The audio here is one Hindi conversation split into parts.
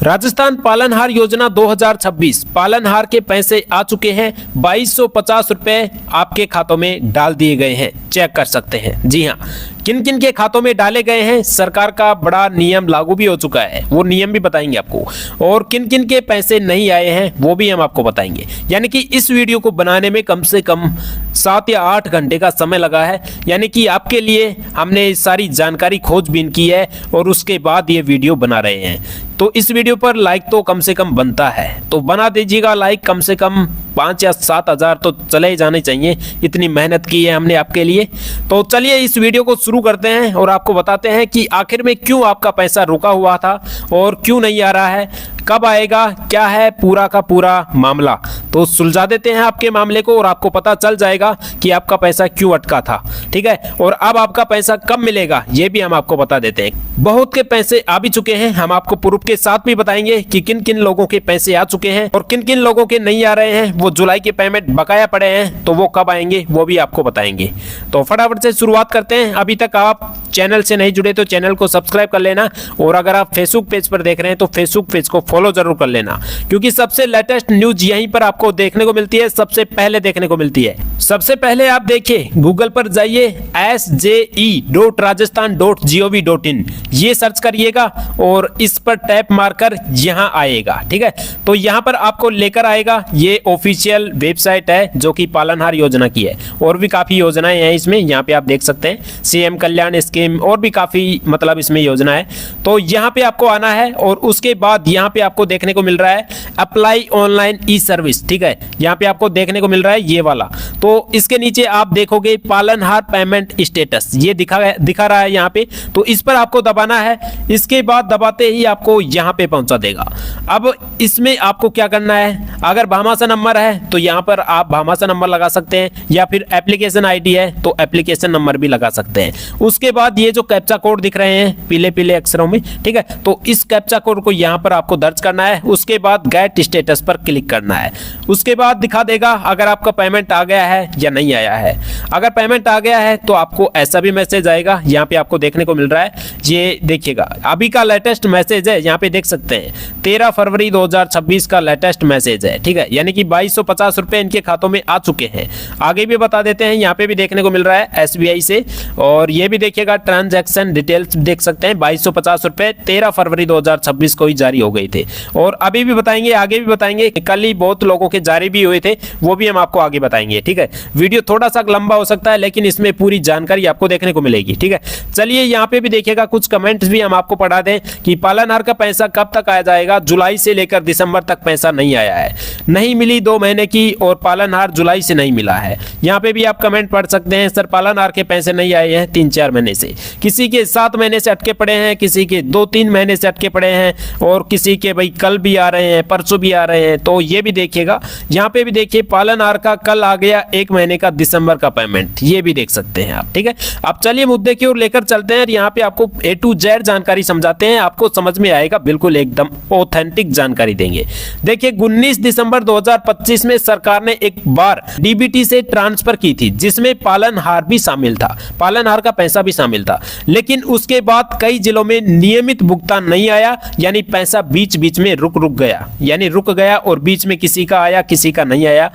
राजस्थान पालनहार योजना 2026 पालनहार के पैसे आ चुके हैं। 2250 रुपए आपके खातों में डाल दिए गए हैं, चेक कर सकते हैं। जी हाँ, किन किन के खातों में डाले गए हैं, सरकार का बड़ा नियम लागू भी हो चुका है, वो नियम भी बताएंगे आपको, और किन किन के पैसे नहीं आए हैं वो भी हम आपको बताएंगे। यानी कि इस वीडियो को बनाने में कम से कम 7 या 8 घंटे का समय लगा है। यानी कि आपके लिए हमने सारी जानकारी खोजबीन की है और उसके बाद ये वीडियो बना रहे हैं। तो इस वीडियो पर लाइक तो कम से कम बनता है, तो बना दीजिएगा लाइक। कम से कम 5 या 7 हज़ार तो चले ही जाने चाहिए, इतनी मेहनत की है हमने आपके लिए। तो चलिए इस वीडियो को शुरू करते हैं और आपको बताते हैं कि आखिर में क्यों आपका पैसा रुका हुआ था और क्यों नहीं आ रहा है, कब आएगा, क्या है पूरा का पूरा मामला। तो सुलझा देते हैं आपके मामले को और आपको पता चल जाएगा कि आपका पैसा क्यों अटका था। ठीक है, और अब आपका पैसा कब मिलेगा ये भी हम आपको बता देते हैं। बहुत के पैसे आ भी चुके हैं, हम आपको प्रूफ के साथ भी बताएंगे कि किन किन लोगों के पैसे आ चुके हैं और किन किन लोगों के नहीं आ रहे हैं। वो जुलाई के पेमेंट बकाया पड़े हैं तो वो कब आएंगे वो भी आपको बताएंगे। तो फटाफट से शुरुआत करते हैं। अभी तक आप चैनल से नहीं जुड़े तो चैनल को सब्सक्राइब कर लेना, और अगर आप फेसबुक पेज पर देख रहे हैं तो फेसबुक पेज को फॉलो जरूर कर लेना, क्योंकि सबसे लेटेस्ट न्यूज यहीं पर आपको देखने को मिलती है, सबसे पहले देखने को मिलती है। सबसे पहले आप देखिए, गूगल पर जाइए sje.rajasthan.gov.in, ये सर्च करिएगा और इस पर टैप मारकर यहां आएगा। ठीक है, तो यहां पर आपको लेकर आएगा, ये ऑफिशियल वेबसाइट है जो कि पालनहार योजना की है। और भी काफी योजनाएं हैं इसमें, यहाँ पे आप देख सकते हैं, सीएम कल्याण स्कीम और भी काफी मतलब इसमें योजना है। तो यहाँ पे आपको आना है और उसके बाद यहाँ पे आपको देखने को मिल रहा है अप्लाई ऑनलाइन ई सर्विस। ठीक है, यहाँ पे आपको देखने को मिल रहा है ये वाला। तो इसके नीचे आप देखोगे पालनहार पेमेंट स्टेटस, ये दिखा रहा है यहाँ पे, तो इस पर आपको दबाना है। इसके बाद दबाते ही आपको यहाँ पे पहुंचा देगा। अब इसमें आपको क्या करना है, अगर भामाशाह नंबर है तो यहाँ पर आप भामाशाह नंबर लगा सकते हैं, या फिर एप्लीकेशन आईडी है तो एप्लीकेशन नंबर भी लगा सकते हैं। उसके बाद ये जो कैप्चा कोड दिख रहे हैं पीले पीले अक्षरों में, ठीक है, तो इस कैप्चा कोड को यहाँ पर आपको दर्ज करना है। उसके बाद गेट स्टेटस पर क्लिक करना है। उसके बाद दिखा देगा अगर आपका पेमेंट आ गया है या नहीं आया है। अगर पेमेंट आ गया है तो आपको ऐसा भी मैसेज आएगा, यहाँ पे आपको देखने को मिल रहा है, ये देखिएगा अभी का लेटेस्ट मैसेज है, यहाँ पे देख सकते हैं 13 फरवरी 2026 का लेटेस्ट मैसेज है। ठीक है, यानी कि 2250 रुपए इनके खातों में आ चुके हैं। आगे भी बता देते हैं, यहाँ पे भी देखने को मिल रहा है एसबीआई से, और ये भी देखिएगा ट्रांजैक्शन डिटेल्स देख सकते हैं, 2250 रुपए 13 फरवरी 2026 को ही जारी हो गए थे। और अभी भी बताएंगे, आगे भी बताएंगे, कल ही बहुत लोगों के जारी भी हुए थे, वो भी हम आपको आगे बताएंगे। ठीक है, वीडियो थोड़ा सा लंबा हो सकता है लेकिन इसमें पूरी जानकारी आपको देखने को मिलेगी। ठीक है, चलिए यहाँ पे भी देखिएगा, कुछ कमेंट्स भी हम आपको पढ़ा दें कि पालनहार का पैसा कब तक आ जाएगा। जुलाई से लेकर दिसंबर तक पैसा नहीं आया है, नहीं मिली 2 महीने की, और पालनहार जुलाई से नहीं मिला है। यहाँ पे भी आप कमेंट पढ़ सकते हैं, सर पालनहार के पैसे नहीं आए हैं 3-4 महीने से, किसी के 7 महीने से अटके पड़े हैं, किसी के 2-3 महीने से अटके पड़े हैं, और किसी के भाई कल भी आ रहे हैं, परसों भी आ रहे हैं। तो ये भी देखिएगा, यहाँ पे भी देखिए पालनहार का कल आ गया 1 महीने का दिसंबर का पेमेंट, ये भी देख सकते हैं आप। ठीक है, अब चलिए मुद्दे की ओर लेकर चलते हैं। यहाँ पे आपको A to Z जानकारी समझाते हैं, आपको समझ में आएगा, बिल्कुल एकदम ऑथेंटिक जानकारी देंगे। देखिए 19 दिसंबर 2025 में सरकार ने एक बार डीबीटी से ट्रांसफर की थी, जिसमें पालनहार भी शामिल था, पालनहार का पैसा भी शामिल था। लेकिन उसके बाद कई जिलों में नियमित भुगतान नहीं आया, यानी पैसा बीच बीच में रुक गया, यानी रुक गया और बीच में किसी का आया किसी का नहीं आया।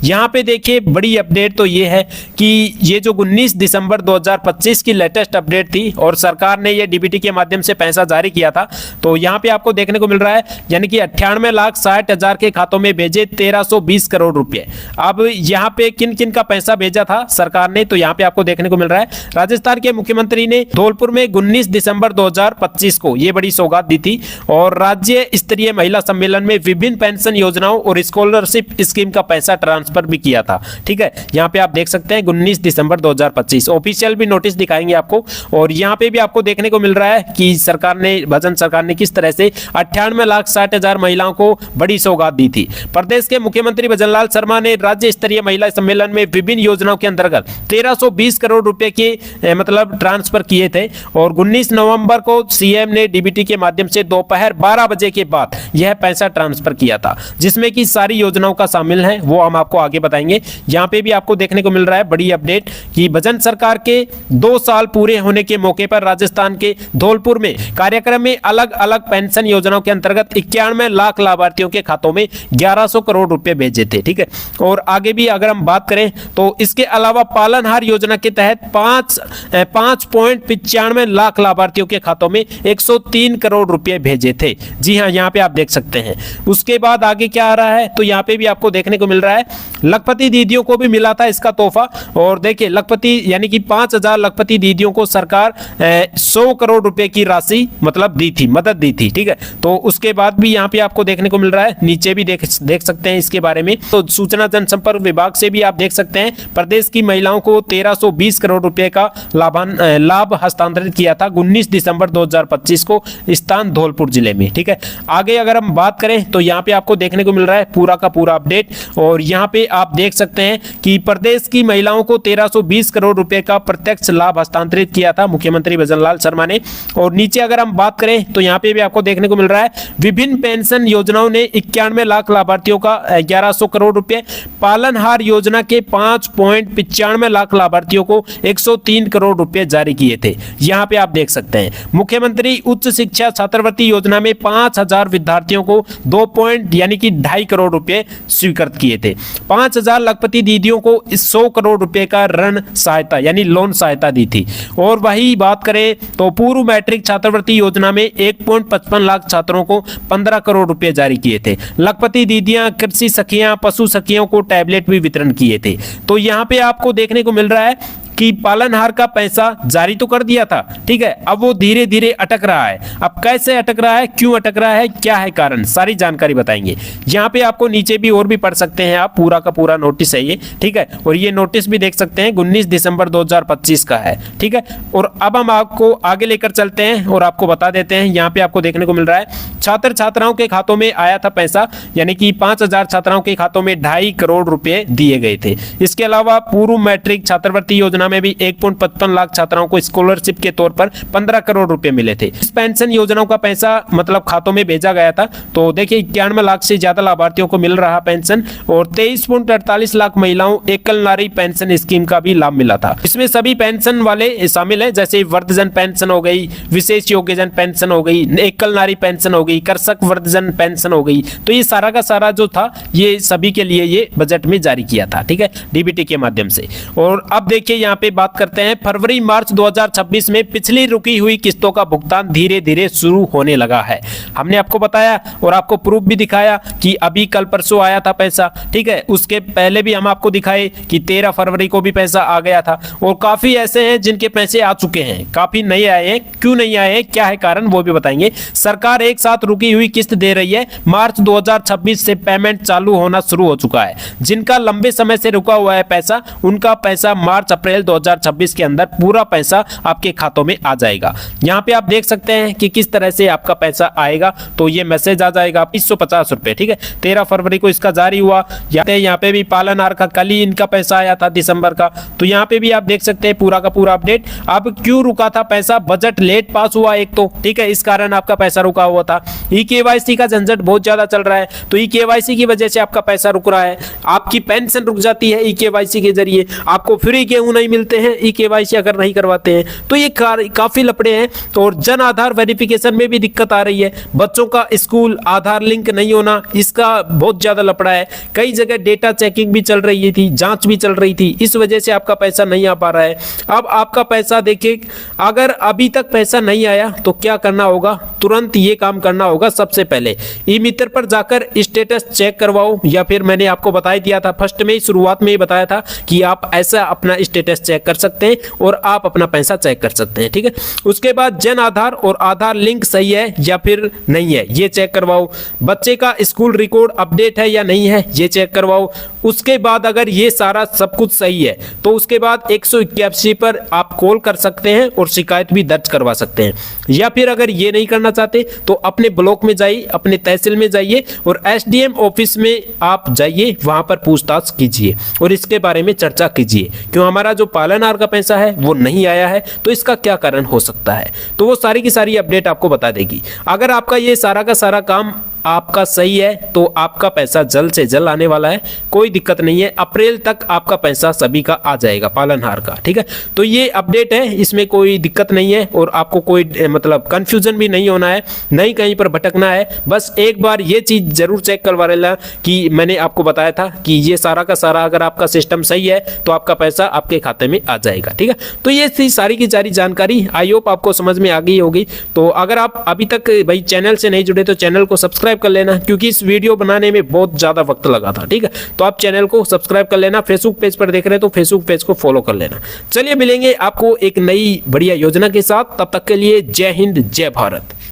यहाँ पे देखिए बड़ी अपडेट तो ये है कि ये जो 19 दिसंबर 2025 की लेटेस्ट अपडेट थी और सरकार ने ये डीबीटी के माध्यम से पैसा जारी किया था, तो यहाँ पे आपको देखने को मिल रहा है, यानी कि 98,60,000 के खातों में भेजे 1320 करोड़ रुपए। अब यहाँ पे किन किन का पैसा भेजा था सरकार ने, तो यहाँ पे आपको देखने को मिल रहा है, राजस्थान के मुख्यमंत्री ने धौलपुर में 19 दिसंबर 2025 को ये बड़ी सौगात दी थी, और राज्य स्तरीय महिला सम्मेलन में विभिन्न पेंशन योजनाओं और स्कॉलरशिप स्कीम का पैसा ट्रांसफर भी किया था। ठीक है, यहाँ पे आप देख सकते हैं 19 दिसंबर 2025 ऑफिशियल भी नोटिस दिखाएंगे आपको, और यहाँ पे भी आपको देखने को मिल रहा है कि भाजपा सरकार ने किस तरह से 98,60,000 महिलाओं को बड़ी सौगात दी थी। प्रदेश के मुख्यमंत्री भजनलाल शर्मा ने राज्य स्तरीय महिला सम्मेलन में विभिन्न योजनाओं के अंतर्गत 1320 करोड़ रुपए के मतलब ट्रांसफर किए थे, और 19 नवंबर को सीएम ने डीबीटी के माध्यम से दोपहर 12 बजे के बाद यह पैसा ट्रांसफर किया था, जिसमें की सारी योजनाओं का शामिल है, वो हम आपको आगे बताएंगे। यहाँ पे भी आपको देखने को मिल रहा है बड़ी अपडेट कि भजन सरकार के 2 साल पूरे होने के मौके पर राजस्थान के धौलपुर में कार्यक्रम में अलग अलग पेंशन योजनाओं के अंतर्गत 91 लाख लाभार्थियों के खातों में 1100 करोड़ रुपए भेजे थे। ठीक है, और आगे भी अगर हम बात करें तो इसके अलावा पालनहार योजना के तहत 5.95 लाख लाभार्थियों के खातों में 103 करोड़ रुपए भेजे थे। जी हाँ, यहाँ पे आप देख सकते हैं। उसके बाद आगे क्या आ रहा है तो यहाँ पे भी आपको देखने को मिल रहा है लखपति दीदियों को भी मिला था इसका तोहफा। और देखिए लखपति यानी कि 5000 लखपति दीदियों को सरकार 100 करोड़ रुपए की राशि मतलब दी थी, मदद दी थी। ठीक है, तो उसके बाद भी यहाँ पे आपको देखने को मिल रहा है, नीचे भी देख सकते हैं इसके बारे में। तो सूचना जनसंपर्क विभाग से भी आप देख सकते हैं प्रदेश की महिलाओं को 1320 करोड़ रुपए का लाभ हस्तांतरित किया था 19 दिसंबर 2025 को स्थान धौलपुर जिले में। ठीक है, आगे अगर हम बात करें तो यहाँ पे आपको देखने को मिल रहा है पूरा का पूरा अपडेट। और यहाँ पे आप देख सकते हैं कि प्रदेश की महिलाओं को 1320 करोड़ रुपए का प्रत्यक्ष लाभ हस्तांतरित किया था मुख्यमंत्री भजनलाल शर्मा ने। और नीचे अगर हम बात करें तो यहाँ पे भी आपको देखने को मिल रहा है विभिन्न पेंशन योजनाओं ने 91 लाख लाभार्थियों का 1100 करोड़ रुपए, पालनहार योजना के 5.95 लाख लाभार्थियों को 103 करोड़ रुपए जारी किए थे। यहाँ पे आप देख सकते हैं मुख्यमंत्री उच्च शिक्षा छात्रवृत्ति योजना में 5000 विद्यार्थियों को 2.2 करोड़ रुपए स्वीकृत किए थे। 5000 लखपति दीदियों को 100 करोड़ रुपए का ऋण सहायता यानी लोन सहायता दी थी। और वही बात करें तो पूर्व मैट्रिक छात्रवृत्ति योजना में 1.55 लाख छात्रों को 15 करोड़ रुपए जारी किए थे। लखपति दीदियां, कृषि सखियां, पशु सखियों को टैबलेट भी वितरण किए थे। तो यहाँ पे आपको देखने को मिल रहा है कि पालनहार का पैसा जारी तो कर दिया था, ठीक है, अब वो धीरे धीरे अटक रहा है। अब कैसे अटक रहा है, क्यों अटक रहा है, क्या है कारण, सारी जानकारी बताएंगे। यहाँ पे आपको नीचे भी और भी पढ़ सकते हैं आप, पूरा का पूरा नोटिस है ये। ठीक है, और ये नोटिस भी देख सकते हैं 19 दिसंबर 2025 का है। ठीक है, और अब हम आपको आगे लेकर चलते हैं और आपको बता देते हैं। यहाँ पे आपको देखने को मिल रहा है छात्र छात्राओं के खातों में आया था पैसा, यानी कि 5000 छात्राओं के खातों में 2.5 करोड़ रुपए दिए गए थे। इसके अलावा पूर्व मैट्रिक छात्रवृत्ति योजना में भी 1.55 लाख छात्राओं को स्कॉलरशिप के तौर पर 15 करोड़ रुपए मिले थे। इस पेंशन योजनाओं का पैसा मतलब खातों में भेजा गया था। तो देखिए 91 लाख से ज्यादा लाभार्थियों को मिल रहा पेंशन और 23.48 लाख महिलाओं एकल नारी पेंशन स्कीम का भी लाभ मिला था। इसमें सभी पेंशन वाले शामिल है, जैसे वृद्धजन पेंशन हो गई, विशेष योग्यजन पेंशन हो गई, एकल नारी पेंशन हो गई, कृषक वृद्धजन पेंशन हो गई। तो ये सारा का सारा जो था ये सभी के लिए ये बजट में जारी किया था। ठीक है, डीबीटी के माध्यम से। और अब देखिए यहाँ पे बात करते हैं फरवरी मार्च 2026 में पिछली रुकी हुई किस्तों का भुगतान धीरे धीरे शुरू होने लगा है। हमने आपको बताया और आपको प्रूफ भी दिखाया कि अभी कल परसों आया था पैसा। ठीक है, उसके पहले भी हम आपको दिखाए कि 13 फरवरी को भी पैसा आ गया था। और काफी ऐसे हैं जिनके पैसे आ चुके हैं, काफी नहीं आए हैं। क्यों नहीं आए हैं, क्या है कारण, वो भी बताएंगे। सरकार एक साथ रुकी हुई किस्त दे रही है। मार्च 2026 से पेमेंट चालू होना शुरू हो चुका है। जिनका लंबे समय से रुका हुआ है पैसा, उनका पैसा मार्च अप्रैल 2026 के अंदर पूरा पैसा आपके खातों में आ जाएगा। यहाँ पे आप देख सकते हैं कि किस तरह से आपका पैसा आएगा। तो ये मैसेज आ जाएगा 250 रुपए। ठीक है, 13 फरवरी को इसका जारी हुआ। यहाँ पे भी पालनहार का कल ही इनका पैसा आया था दिसंबर का। तो यहाँ पे भी आप देख सकते हैं पूरा का पूरा अपडेट। अब क्यों रुका था पैसा, बजट लेट पास हुआ एक तो, ठीक है, इस कारण आपका पैसा रुका हुआ था। ई-केवाईसी का झंझट बहुत ज्यादा चल रहा है, तो ई-केवाईसी की वजह से आपका पैसा रुक रहा है। आपकी पेंशन रुक जाती है ई-केवाईसी के जरिए, आपको फ्री गेहूं नहीं मिलते हैं ई-केवाईसी अगर नहीं करवाते हैं। तो ये काफी लफड़े हैं। और जन आधार वेरिफिकेशन में भी दिक्कत आ रही है। बच्चों का स्कूल आधार लिंक नहीं होना, इसका बहुत ज्यादा लफड़ा है। कई जगह डेटा चेकिंग भी चल रही थी, जांच भी चल रही थी, इस वजह से आपका पैसा नहीं आ पा रहा है। अब आपका पैसा देखिए, अगर अभी तक पैसा नहीं आया तो क्या करना होगा, तुरंत ये काम करना होगा। सबसे पहले ई मित्र पर जाकर स्टेटस चेक करवाओ, या फिर मैंने आपको बता दिया था फर्स्ट में ही, शुरुआत में ही बताया था कि आप ऐसा अपना स्टेटस चेक कर सकते हैं और आप अपना पैसा चेक कर सकते हैं। ठीक है, उसके बाद जन आधार और आधार लिंक सही है या फिर नहीं है ये चेक करवाओ। बच्चे का स्कूल रिकॉर्ड अपडेट है या नहीं है ये चेक करवाओ। उसके बाद अगर ये सारा सब कुछ सही है तो उसके बाद 181 पर आप कॉल कर सकते हैं और शिकायत भी दर्ज करवा सकते हैं। या फिर अगर ये नहीं करना चाहते तो अपने ब्लॉक में जाइए, अपने तहसील में जाइए और एसडीएम ऑफिस में आप जाइए, वहां पर पूछताछ कीजिए और इसके बारे में चर्चा कीजिए। क्यों हमारा जो पालनहार का पैसा है वो नहीं आया है, तो इसका क्या कारण हो सकता है, तो वो सारी की सारी अपडेट आपको बता देगी। अगर आपका ये सारा का सारा काम आपका सही है तो आपका पैसा जल्द से जल्द आने वाला है, कोई दिक्कत नहीं है। अप्रैल तक आपका पैसा सभी का आ जाएगा पालनहार का, ठीक है। तो ये अपडेट है, इसमें कोई दिक्कत नहीं है और आपको कोई मतलब कंफ्यूजन भी नहीं होना है, नहीं कहीं पर भटकना है। बस एक बार ये चीज जरूर चेक करवा लेना कि मैंने आपको बताया था कि ये सारा का सारा अगर आपका सिस्टम सही है तो आपका पैसा आपके खाते में आ जाएगा, ठीक है। तो ये थी सारी की सारी जानकारी, आई होप आपको समझ में आ गई होगी। तो अगर आप अभी तक भाई चैनल से नहीं जुड़े तो चैनल को सब्सक्राइब कर लेना, क्योंकि इस वीडियो बनाने में बहुत ज्यादा वक्त लगा था, ठीक है। तो आप चैनल को सब्सक्राइब कर लेना, फेसबुक पेज पर देख रहे हैं तो फेसबुक पेज को फॉलो कर लेना। चलिए मिलेंगे आपको एक नई बढ़िया योजना के साथ, तब तक के लिए जय हिंद जय भारत।